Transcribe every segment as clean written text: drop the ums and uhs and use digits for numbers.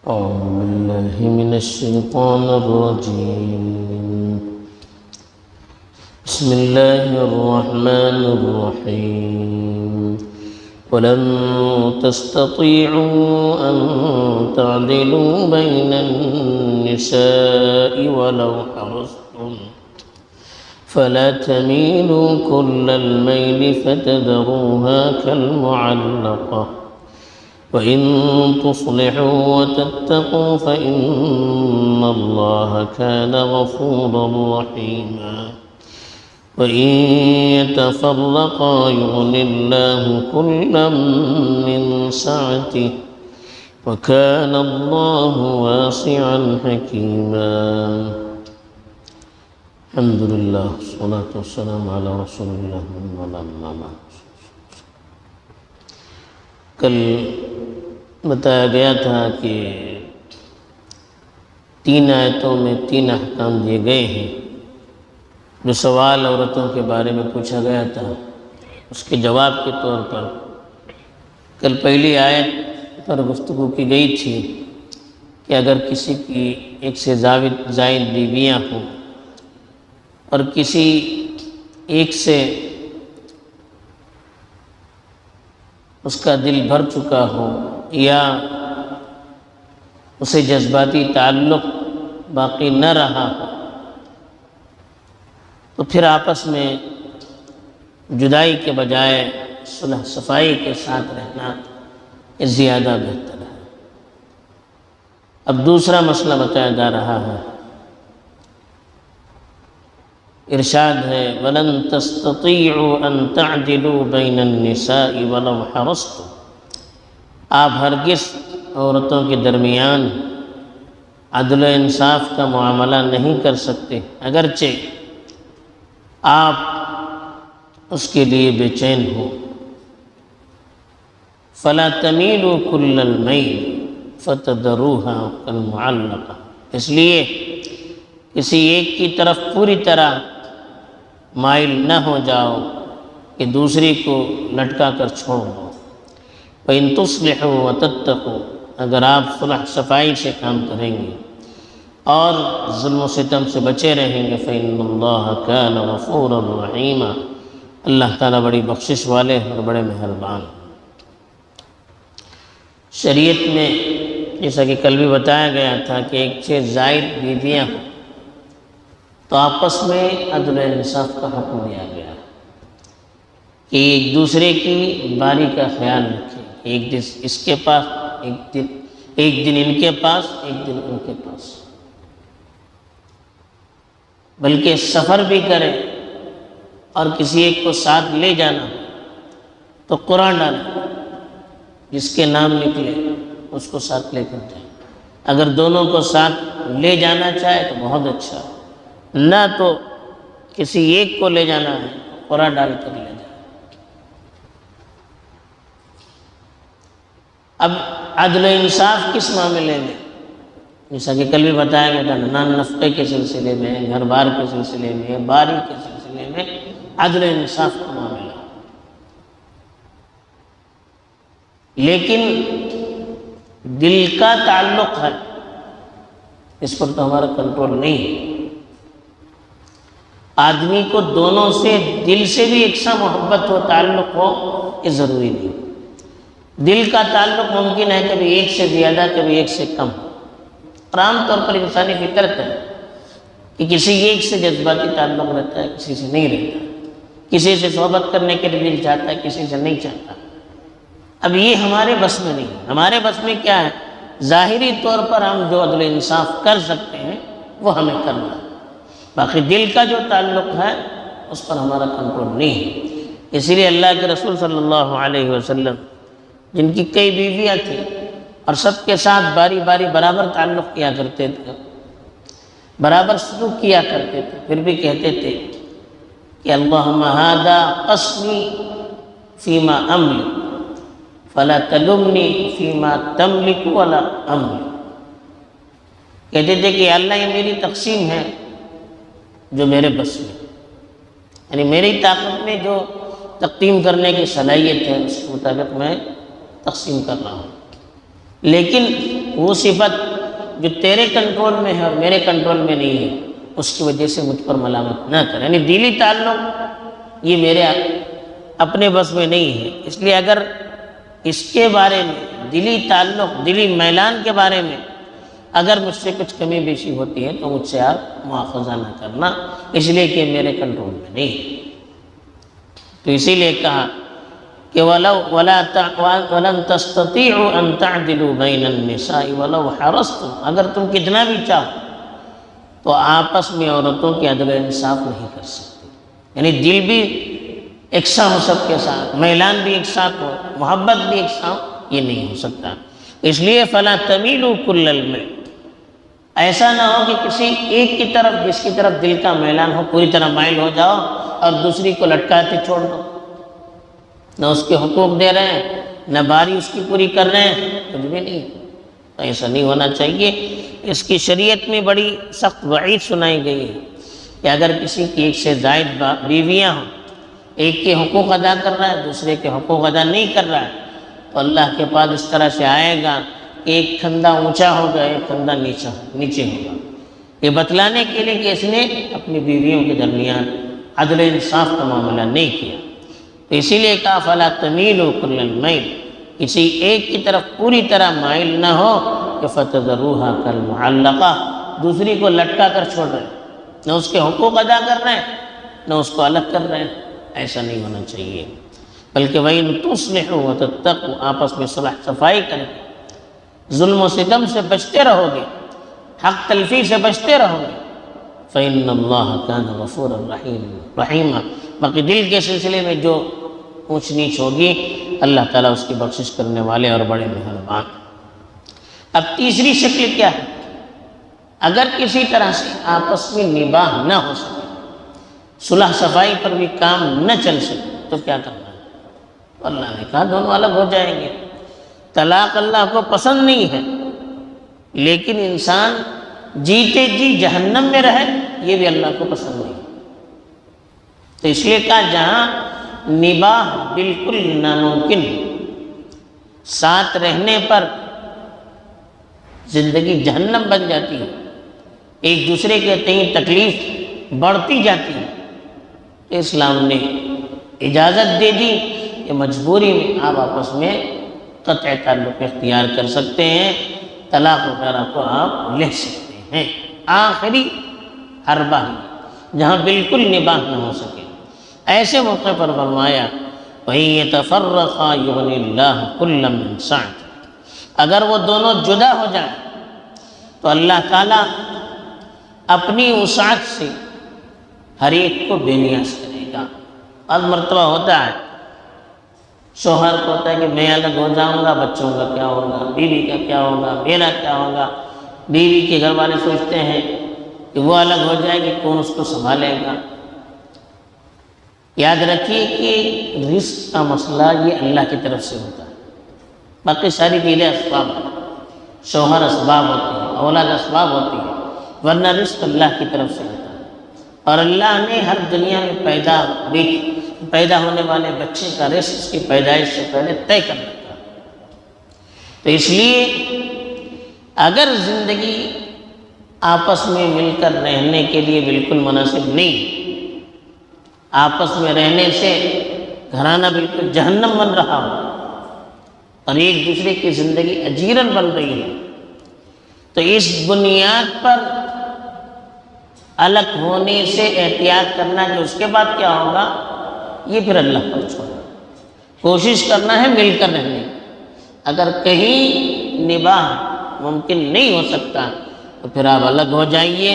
أعوذ بالله من الشيطان الرجيم. بسم الله الرحمن الرحيم. ولن تستطيعوا أن تعدلوا بين النساء ولو حرصتم فلا تميلوا كل الميل فتذروها كالمعلقة وإن تصلحوا وتتقوا فإن الله كان غفورا رحيما وإن يتفرقا يغن الله كلا من سعته وكان الله واسعا حكيما. الحمد لله والصلاة والسلام على رسول الله وعلى آله. کل بتایا گیا تھا کہ 3 آیتوں میں 3 احکام دیے گئے ہیں. جو سوال عورتوں کے بارے میں پوچھا گیا تھا اس کے جواب کے طور پر کل پہلی آیت پر گفتگو کی گئی تھی کہ اگر کسی کی 1 سے زائد بیویاں ہوں اور کسی ایک سے اس کا دل بھر چکا ہو یا اسے جذباتی تعلق باقی نہ رہا ہو تو پھر آپس میں جدائی کے بجائے صلح صفائی کے ساتھ رہنا یہ زیادہ بہتر ہے. اب دوسرا مسئلہ بتایا جا رہا ہے. ارشاد ہے وَلَن تَسْتَطِيعُوا أَن تَعْدِلُوا بَيْنَ النِّسَاءِ وَلَوْ حَرَصْتُمْ. آپ ہرگز عورتوں کے درمیان عدل و انصاف کا معاملہ نہیں کر سکتے اگرچہ آپ اس کے لیے بے چین ہو. فَلَا تَمِيلُوا كُلَّ الْمَيْلِ فَتَذَرُوهَا كَالْمُعَلَّقَةِ. اس لیے کسی ایک کی طرف پوری طرح مائل نہ ہو جاؤ کہ دوسری کو لٹکا کر چھوڑ دو. وَإِن تُصْلِحُوا وَتَتَّقُوا. اگر آپ صلح صفائی سے کام کریں گے اور ظلم و ستم سے بچے رہیں گے فَإِنَّ اللَّهَ كَانَ غَفُورًا رَحِيمًا. اللہ تعالیٰ بڑی بخشش والے اور بڑے مہربان. شریعت میں جیسا کہ کل بھی بتایا گیا تھا کہ 1 سے زائد بیویاں ہوں تو آپس میں عدل و انصاف کا حکم دیا گیا کہ ایک دوسرے کی باری کا خیال رکھیں. ایک دن اس کے پاس ایک دن ان کے پاس ایک دن ان کے پاس، بلکہ سفر بھی کریں اور کسی ایک کو ساتھ لے جانا تو قرآن ڈالیں، جس کے نام نکلے اس کو ساتھ لے کر جائیں. اگر دونوں کو ساتھ لے جانا چاہے تو بہت اچھا، نہ تو کسی ایک کو لے جانا ہے قرآن ڈال کر لے جائیں. اب عدل و انصاف کس معاملے میں؟ جیسا کہ کل بھی بتایا گیا تھا نان نفقے کے سلسلے میں، گھر بار کے سلسلے میں، باری کے سلسلے میں عدل و انصاف کا معاملہ. لیکن دل کا تعلق ہے، اس پر تو ہمارا کنٹرول نہیں ہے. آدمی کو دونوں سے دل سے بھی یکساں محبت ہو، تعلق ہو، یہ ضروری نہیں. دل کا تعلق ممکن ہے کبھی 1 سے زیادہ کبھی 1 سے کم. اور عام طور پر انسانی فطرت ہے کہ کسی ایک سے جذباتی تعلق رہتا ہے، کسی سے نہیں رہتا. کسی سے صحبت کرنے کے لیے دل چاہتا ہے، کسی سے نہیں چاہتا. اب یہ ہمارے بس میں نہیں. ہمارے بس میں کیا ہے؟ ظاہری طور پر ہم جو عدل انصاف کر سکتے ہیں وہ ہمیں کرنا ہے. باقی دل کا جو تعلق ہے اس پر ہمارا کنٹرول نہیں ہے. اسی لیے اللہ کے رسول صلی اللہ علیہ وسلم جن کی کئی بیویاں تھیں اور سب کے ساتھ باری باری برابر تعلق کیا کرتے تھے، برابر سلوک کیا کرتے تھے، پھر بھی کہتے تھے کہ اللہم ھذا قسمی فیما املک فلا تلمنی فیما تملک ولا املک. کہتے تھے کہ اللہ یہ میری تقسیم ہے جو میرے بس میں، یعنی میری طاقت میں جو تقسیم کرنے کی صلاحیت ہے اس کے مطابق میں تقسیم کر رہا ہوں. لیکن وہ صفت جو تیرے کنٹرول میں ہے اور میرے کنٹرول میں نہیں ہے اس کی وجہ سے مجھ پر ملامت نہ کر۔ یعنی دلی تعلق یہ میرے اپنے بس میں نہیں ہے، اس لیے اگر اس کے بارے میں دلی تعلق، دلی میلان کے بارے میں اگر مجھ سے کچھ کمی بیشی ہوتی ہے تو مجھ سے آپ مواخذہ نہ کرنا، اس لیے کہ میرے کنٹرول میں نہیں ہے۔ تو اسی لیے کہا کہ وَلَن تَسْتَطِيعُوا أَن تَعْدِلُوا بَيْنَ النِّسَاءِ وَلَوْ حَرَصْتُمْ، اگر تم کتنا بھی چاہو تو آپس میں عورتوں کی عدل و انصاف نہیں کر سکتے۔ یعنی دل بھی یکساں ہو سب کے ساتھ، میلان بھی ایک ساتھ ہو، محبت بھی ایک ساتھ، یہ نہیں ہو سکتا۔ اس لیے فَلَا تَمِيلُوا كُلَّ الْمَيْلِ، ایسا نہ ہو کہ کسی ایک کی طرف، جس کی طرف دل کا میلان ہو، پوری طرح مائل ہو جاؤ اور دوسری کو لٹکاتے چھوڑ دو، نہ اس کے حقوق دے رہے ہیں نہ باری اس کی پوری کر رہے ہیں، کچھ بھی نہیں۔ ایسا نہیں ہونا چاہیے۔ اس کی شریعت میں بڑی سخت وعید سنائی گئی ہے کہ اگر کسی کی ایک سے زائد بیویاں ہوں، ایک کے حقوق ادا کر رہا ہے دوسرے کے حقوق ادا نہیں کر رہا ہے، تو اللہ کے پاس اس طرح سے آئے گا کہ ایک کھندا اونچا ہوگا ایک کھندا نیچے ہوگا، یہ بتلانے کے لیے کہ اس نے اپنی بیویوں کے درمیان عدل و انصاف کا معاملہ نہیں کیا۔ تو اسی لیے کہا فَلَا تَمِيلُوا كُلَّ الْمَيْلِ، کسی ایک کی طرف پوری طرح مائل نہ ہو کہ فَتَذَرُوهَا كَالْمُعَلَّقَةِ، دوسری کو لٹکا کر چھوڑ رہے ہیں، نہ اس کے حقوق ادا کر رہے ہیں نہ اس کو الگ کر رہے ہیں، ایسا نہیں ہونا چاہیے۔ بلکہ وَإِن تُصْلِحُوا وَتَتَّقُوا، آپس میں صلح صفائی کریں، ظلم و ستم سے بچتے رہو گے، حق تلفی سے بچتے رہو گے، فَإِنَّ اللَّهَ كَانَ غَفُورًا رَحِيمًا، باقی دل کے سلسلے میں جو اونچ نیچ ہوگی اللہ تعالیٰ اس کی بخشش کرنے والے اور بڑے مہربان۔ اب تیسری شکل کیا ہے؟ اگر کسی طرح سے آپس میں نباہ نہ ہو سکے، صلح صفائی پر بھی کام نہ چل سکے، تو کیا کرنا ہے؟ تو اللہ نے کہا دونوں الگ ہو جائیں گے۔ طلاق اللہ کو پسند نہیں ہے، لیکن انسان جیتے جی جہنم میں رہے یہ بھی اللہ کو پسند نہیں۔ تو اس لیے کہا جہاں نباہ بالکل ناممکن، ساتھ رہنے پر زندگی جہنم بن جاتی ہے، ایک دوسرے کے تئیں تکلیف بڑھتی جاتی ہے، تو اسلام نے اجازت دے دی کہ مجبوری میں آپ آپس میں قطع تعلق اختیار کر سکتے ہیں، طلاق وغیرہ کو آپ لے سکتے ہیں۔ آخری حربہ ہے جہاں بالکل نباہ نہ ہو سکے، ایسے موقع پر فرمایا وَإِن يَتَفَرَّقَا يُغْنِ اللَّهُ كُلًّا مِّن سَعَتِهِ، اگر وہ دونوں جدا ہو جائیں تو اللہ تعالیٰ اپنی وسعت سے ہر ایک کو بے نیاز کرے گا۔ بعض مرتبہ ہوتا ہے شوہر کو ہوتا ہے کہ میں الگ ہو جاؤں گا، بچوں کا کیا ہوگا، بیوی کا کیا ہوگا، میرا کیا ہوگا، بیوی کے گھر والے سوچتے ہیں کہ وہ الگ ہو جائے گی کون اس کو سنبھالے گا۔ یاد رکھیے کہ رزق کا مسئلہ یہ اللہ کی طرف سے ہوتا ہے، باقی ساری چیزیں اسباب ہیں، شوہر اسباب ہوتے ہیں، اولاد اسباب ہوتی ہے، ورنہ رزق اللہ کی طرف سے ہوتا ہے۔ اور اللہ نے ہر دنیا میں پیدا ہونے والے بچے کا رزق اس کی پیدائش سے پہلے طے کر رکھا ہے۔ تو اس لیے اگر زندگی آپس میں مل کر رہنے کے لیے بالکل مناسب نہیں، آپس میں رہنے سے گھرانہ بالکل جہنم بن رہا ہو اور ایک دوسرے کی زندگی اجیرن بن رہی ہے، تو اس بنیاد پر الگ ہونے سے احتیاط کرنا کہ اس کے بعد کیا ہوگا یہ پھر اللہ پر چھوڑا، کوشش کرنا ہے مل کر رہنے۔ اگر کہیں نباہ ممکن نہیں ہو سکتا تو پھر آپ الگ ہو جائیے۔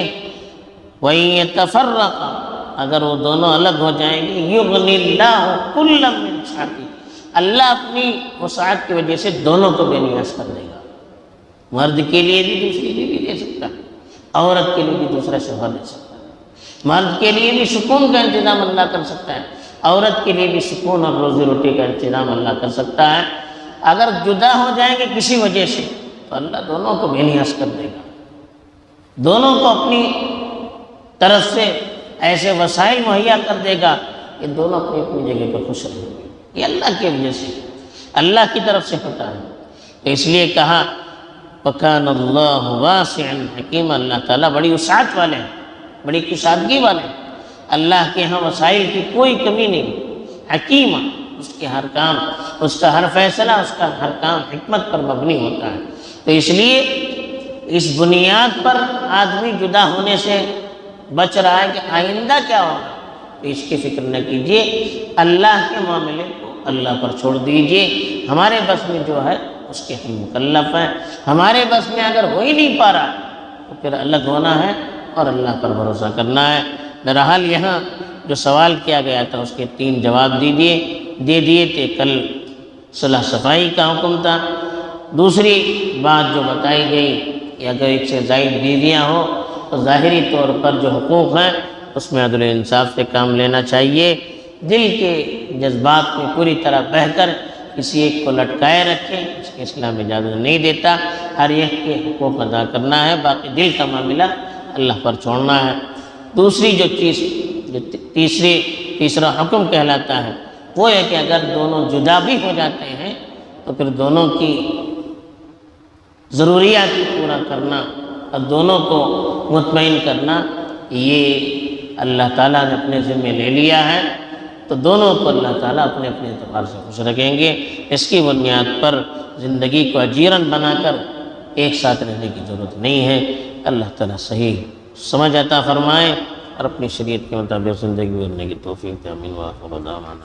وَإِن يَتَفَرَّقَا، اگر وہ دونوں الگ ہو جائیں گے، یغنی اللہ کل من سعتہ، اللہ اپنی وسعت کی وجہ سے دونوں کو بے نیاز کر دے گا۔ مرد کے لیے بھی دوسری بیوی دے سکتا ہے، عورت کے لیے بھی دوسرا شوہر دے سکتا ہے، مرد کے لیے بھی سکون کا انتظام اللہ کر سکتا ہے، عورت کے لیے بھی سکون اور روزی روٹی کا انتظام اللہ کر سکتا ہے۔ اگر جدا ہو جائیں گے کسی وجہ سے تو اللہ دونوں کو بے نیاز کر دے گا، دونوں کو اپنی طرف سے ایسے وسائل مہیا کر دے گا کہ دونوں اپنی اپنی جگہ پر خوش رہیں گے۔ یہ اللہ کی وجہ سے، اللہ کی طرف سے ہوتا ہے۔ تو اس لیے کہا وَكَانَ اللَّهُ وَاسِعًا حَكِيمًا، اللہ تعالیٰ بڑی وسعت والے ہیں، بڑی کشادگی والے ہیں، اللہ کے ہاں وسائل کی کوئی کمی نہیں، حکیمہ، اس کے ہر کام، اس کا ہر فیصلہ، اس کا ہر کام حکمت پر مبنی ہوتا ہے۔ تو اس لیے اس بنیاد پر آدمی جدا ہونے سے بچ رہا ہے کہ آئندہ کیا ہوگا، تو اس کی فکر نہ کیجیے، اللہ کے معاملے کو اللہ پر چھوڑ دیجیے، ہمارے بس میں جو ہے اس کے ہم مکلف ہیں، ہمارے بس میں اگر ہو ہی نہیں پا رہا تو پھر الگ ہونا ہے اور اللہ پر بھروسہ کرنا ہے۔ بہرحال یہاں جو سوال کیا گیا تھا اس کے 3 جواب دے دیے تھے۔ کل صلح صفائی کا حکم تھا، دوسری بات جو بتائی گئی کہ اگر ایک سے زائد بیویاں ہوں تو ظاہری طور پر جو حقوق ہیں اس میں عدل و انصاف سے کام لینا چاہیے، دل کے جذبات میں پوری طرح بہہ کر کسی ایک کو لٹکائے رکھیں، اس کے اسلام اجازت نہیں دیتا، ہر ایک کے حقوق ادا کرنا ہے، باقی دل کا معاملہ اللہ پر چھوڑنا ہے۔ دوسری جو چیز جو تیسرا حکم کہلاتا ہے وہ ہے کہ اگر دونوں جدا بھی ہو جاتے ہیں تو پھر دونوں کی ضروریات کو پورا کرنا اور دونوں کو مطمئن کرنا، یہ اللہ تعالیٰ نے اپنے ذمہ لے لیا ہے، تو دونوں کو اللہ تعالیٰ اپنے اپنے اعتبار سے خوش رکھیں گے۔ اس کی بنیاد پر زندگی کو اجیرن بنا کر ایک ساتھ رہنے کی ضرورت نہیں ہے۔ اللہ تعالیٰ صحیح سمجھ عطا فرمائے اور اپنی شریعت کے مطابق زندگی گزارنے کی توفیق دے۔ آمین۔ وآخر دعوانا